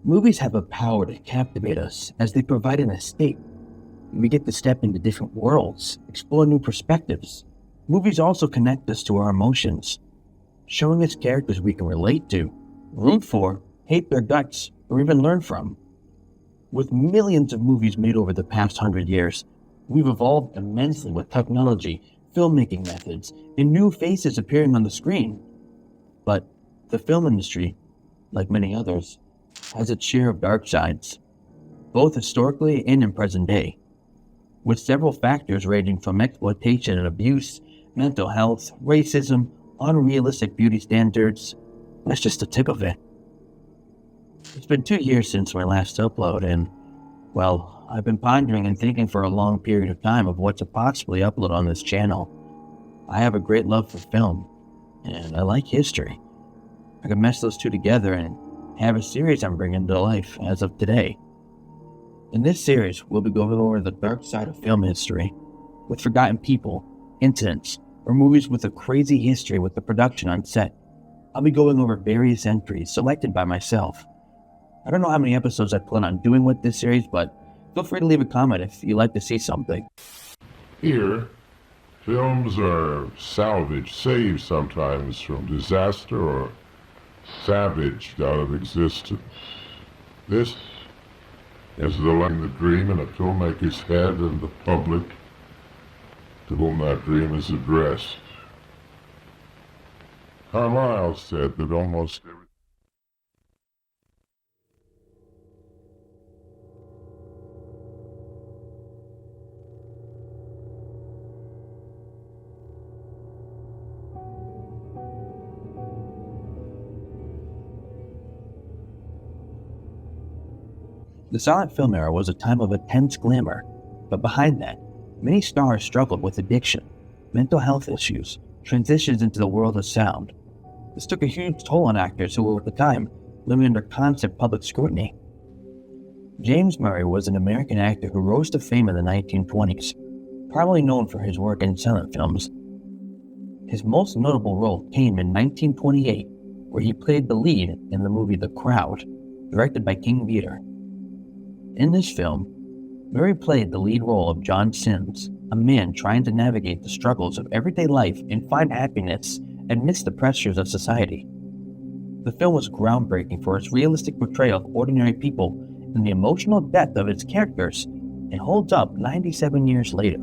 Movies have a power to captivate us as they provide an escape. We get to step into different worlds, explore new perspectives. Movies also connect us to our emotions, showing us characters we can relate to, root for, hate their guts, or even learn from. With millions of movies made over the past 100 years, we've evolved immensely with technology, filmmaking methods, and new faces appearing on the screen. But the film industry, like many others, has its share of dark sides, both historically and in present day, with several factors ranging from exploitation and abuse, mental health, racism, unrealistic beauty standards. That's just the tip of it. It's been 2 years since my last upload, and, well, I've been pondering and thinking for a long period of time of what to possibly upload on this channel. I have a great love for film, and I like history. I could mesh those two together and have a series I'm bringing to life as of today. In this series, we'll be going over the dark side of film history, with forgotten people, incidents, or movies with a crazy history with the production on set. I'll be going over various entries selected by myself. I don't know how many episodes I plan on doing with this series, but feel free to leave a comment if you'd like to see something. Here, films are saved sometimes from disaster or savaged out of existence. This is the line, the dream in a filmmaker's head and the public to whom that dream is addressed. Carlyle said that almost every The silent film era was a time of intense glamour, but behind that, many stars struggled with addiction, mental health issues, transitions into the world of sound. This took a huge toll on actors who were at the time living under constant public scrutiny. James Murray was an American actor who rose to fame in the 1920s, primarily known for his work in silent films. His most notable role came in 1928, where he played the lead in the movie The Crowd, directed by King Vidor. In this film, Murray played the lead role of John Sims, a man trying to navigate the struggles of everyday life and find happiness amidst the pressures of society. The film was groundbreaking for its realistic portrayal of ordinary people and the emotional depth of its characters, and holds up 97 years later.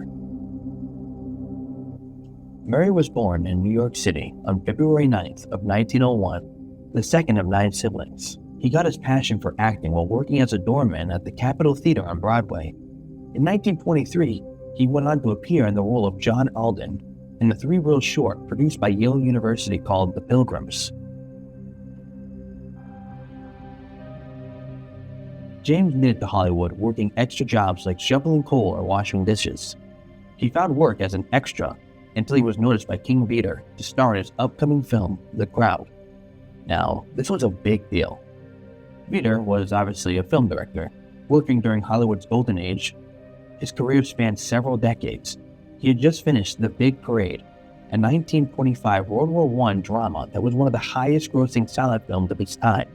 Murray was born in New York City on February 9th of 1901, the second of 9 siblings. He got his passion for acting while working as a doorman at the Capitol Theater on Broadway. In 1923, he went on to appear in the role of John Alden in a 3-reel short produced by Yale University called The Pilgrims. James made it to Hollywood working extra jobs like shoveling coal or washing dishes. He found work as an extra until he was noticed by King Vidor to star in his upcoming film, The Crowd. Now, this was a big deal. Vidor was obviously a film director, working during Hollywood's golden age. His career spanned several decades. He had just finished The Big Parade, a 1925 World War I drama that was one of the highest-grossing silent films of its time.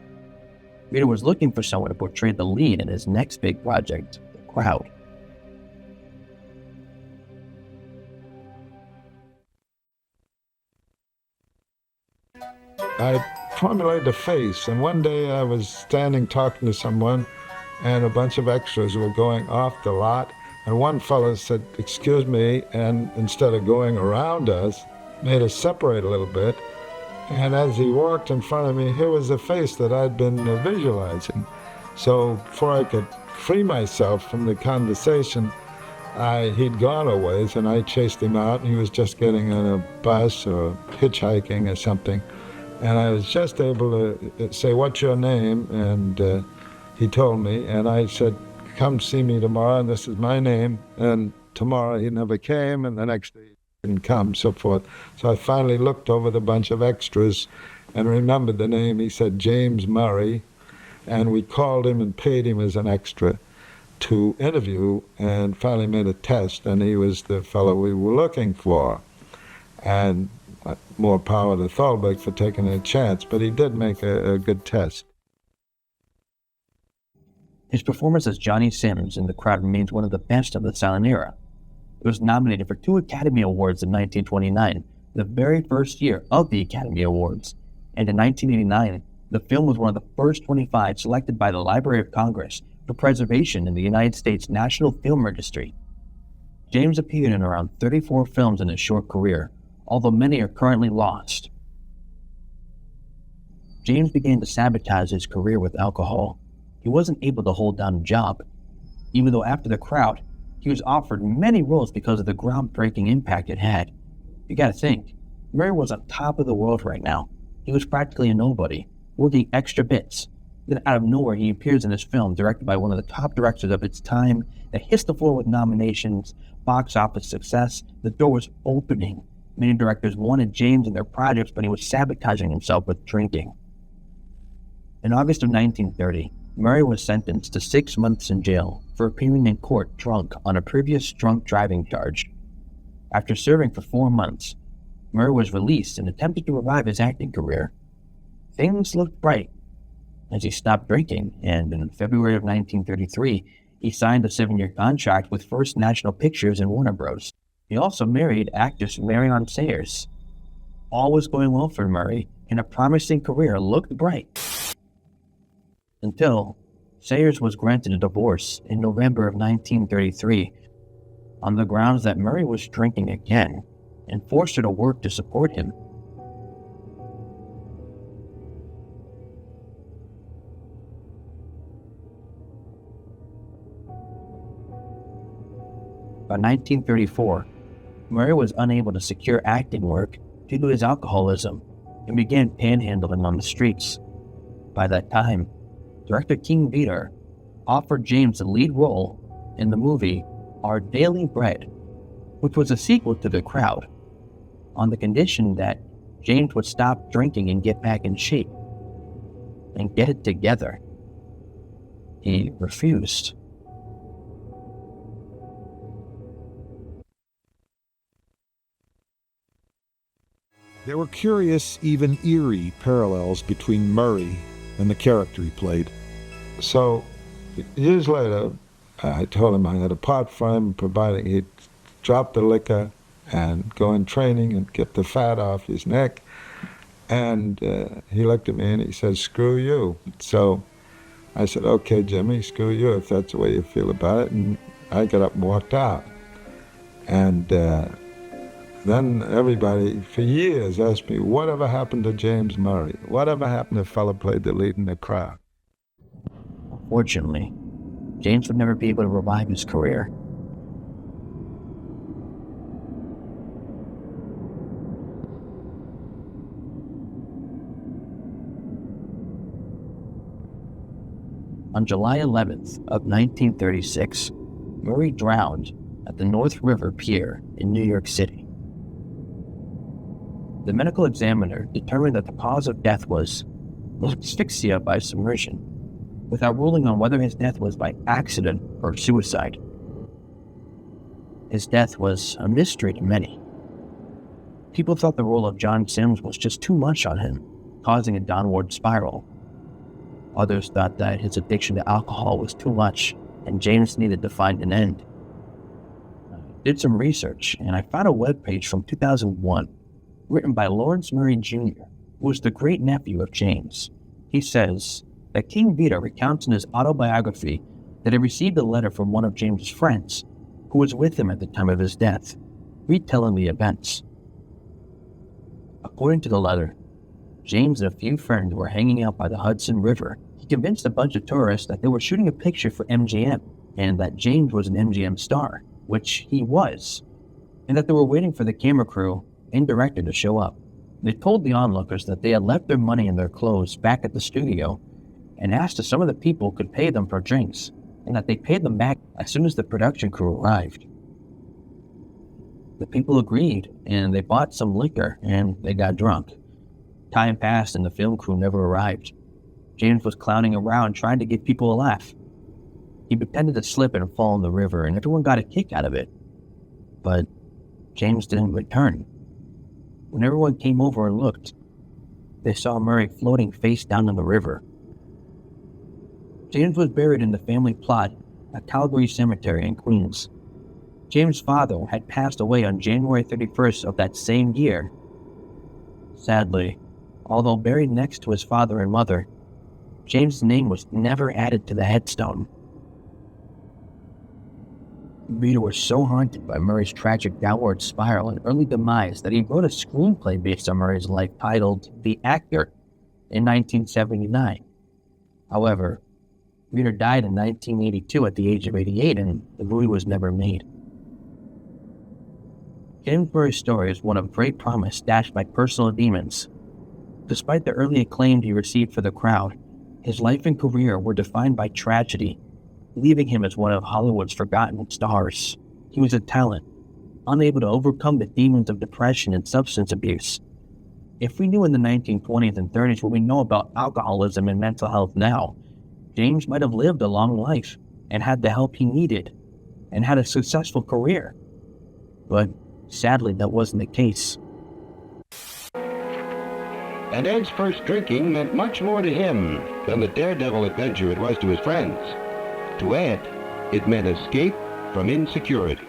Vidor was looking for someone to portray the lead in his next big project, The Crowd. I formulated a face, and one day I was standing talking to someone, and a bunch of extras were going off the lot, and one fellow said, "Excuse me," and instead of going around us, made us separate a little bit, and as he walked in front of me, here was the face that I'd been visualizing. So before I could free myself from the conversation, he'd gone a ways, and I chased him out, and he was just getting on a bus or hitchhiking or something. And I was just able to say, "What's your name?" And he told me, and I said, "Come see me tomorrow," and this is my name. And tomorrow he never came, and the next day he didn't come, so forth. So I finally looked over the bunch of extras and remembered the name. He said James Murray, and we called him and paid him as an extra to interview, and finally made a test, and he was the fellow we were looking for. And more power to Thalberg for taking a chance, but he did make a good test. His performance as Johnny Sims in The Crowd remains one of the best of the silent era. It was nominated for 2 Academy Awards in 1929, the very first year of the Academy Awards, and in 1989, the film was one of the first 25 selected by the Library of Congress for preservation in the United States National Film Registry. James appeared in around 34 films in his short career, although many are currently lost. James began to sabotage his career with alcohol. He wasn't able to hold down a job, even though after The Crowd, he was offered many roles because of the groundbreaking impact it had. You gotta think, Murray was on top of the world right now. He was practically a nobody, working extra bits. Then out of nowhere, he appears in this film directed by one of the top directors of its time that hits the floor with nominations, box office success. The door was opening. Many directors wanted James in their projects, but he was sabotaging himself with drinking. In August of 1930, Murray was sentenced to 6 months in jail for appearing in court drunk on a previous drunk driving charge. After serving for 4 months, Murray was released and attempted to revive his acting career. Things looked bright as he stopped drinking, and in February of 1933, he signed a 7-year contract with First National Pictures and Warner Bros. He also married actress Marion Sayers. All was going well for Murray, and a promising career looked bright. Until Sayers was granted a divorce in November of 1933 on the grounds that Murray was drinking again and forced her to work to support him. By 1934, Murray was unable to secure acting work due to his alcoholism and began panhandling on the streets. By that time, director King Vidor offered James the lead role in the movie Our Daily Bread, which was a sequel to The Crowd, on the condition that James would stop drinking and get back in shape and get it together. He refused. There were curious, even eerie parallels between Murray and the character he played. So, years later, I told him I had a part for him, providing he'd drop the liquor and go in training and get the fat off his neck. And he looked at me and he said, "Screw you." So I said, "Okay, Jimmy, screw you if that's the way you feel about it." And I got up and walked out. And then everybody, for years, asked me, whatever happened to James Murray? Whatever happened to the fellow played the lead in The Crowd? Unfortunately, James would never be able to revive his career. On July 11th of 1936, Murray drowned at the North River Pier in New York City. The medical examiner determined that the cause of death was asphyxia by submersion, without ruling on whether his death was by accident or suicide. His death was a mystery to many. People thought the role of John Sims was just too much on him, causing a downward spiral. Others thought that his addiction to alcohol was too much, and James needed to find an end. I did some research, and I found a webpage from 2001, written by Lawrence Murray Jr., who was the great-nephew of James. He says that King Vidor recounts in his autobiography that he received a letter from one of James's friends, who was with him at the time of his death, retelling the events. According to the letter, James and a few friends were hanging out by the Hudson River. He convinced a bunch of tourists that they were shooting a picture for MGM, and that James was an MGM star, which he was, and that they were waiting for the camera crew and director to show up. They told the onlookers that they had left their money and their clothes back at the studio and asked if some of the people could pay them for drinks, and that they paid them back as soon as the production crew arrived. The people agreed, and they bought some liquor, and they got drunk. Time passed and the film crew never arrived. James was clowning around trying to give people a laugh. He pretended to slip and fall in the river, and everyone got a kick out of it. But James didn't return. When everyone came over and looked, they saw Murray floating face down in the river. James was buried in the family plot at Calgary Cemetery in Queens. James' father had passed away on January 31st of that same year. Sadly, although buried next to his father and mother, James' name was never added to the headstone. The reader was so haunted by Murray's tragic downward spiral and early demise that he wrote a screenplay based on Murray's life titled The Actor in 1979. However, the reader died in 1982 at the age of 88, and the movie was never made. James Murray's story is one of great promise dashed by personal demons. Despite the early acclaim he received for the crowd, his life and career were defined by tragedy, leaving him as one of Hollywood's forgotten stars. He was a talent, unable to overcome the demons of depression and substance abuse. If we knew in the 1920s and 30s what we know about alcoholism and mental health now, James might have lived a long life and had the help he needed and had a successful career. But sadly, that wasn't the case. And Ed's first drinking meant much more to him than the daredevil adventure it was to his friends. To Ed, it meant escape from insecurity.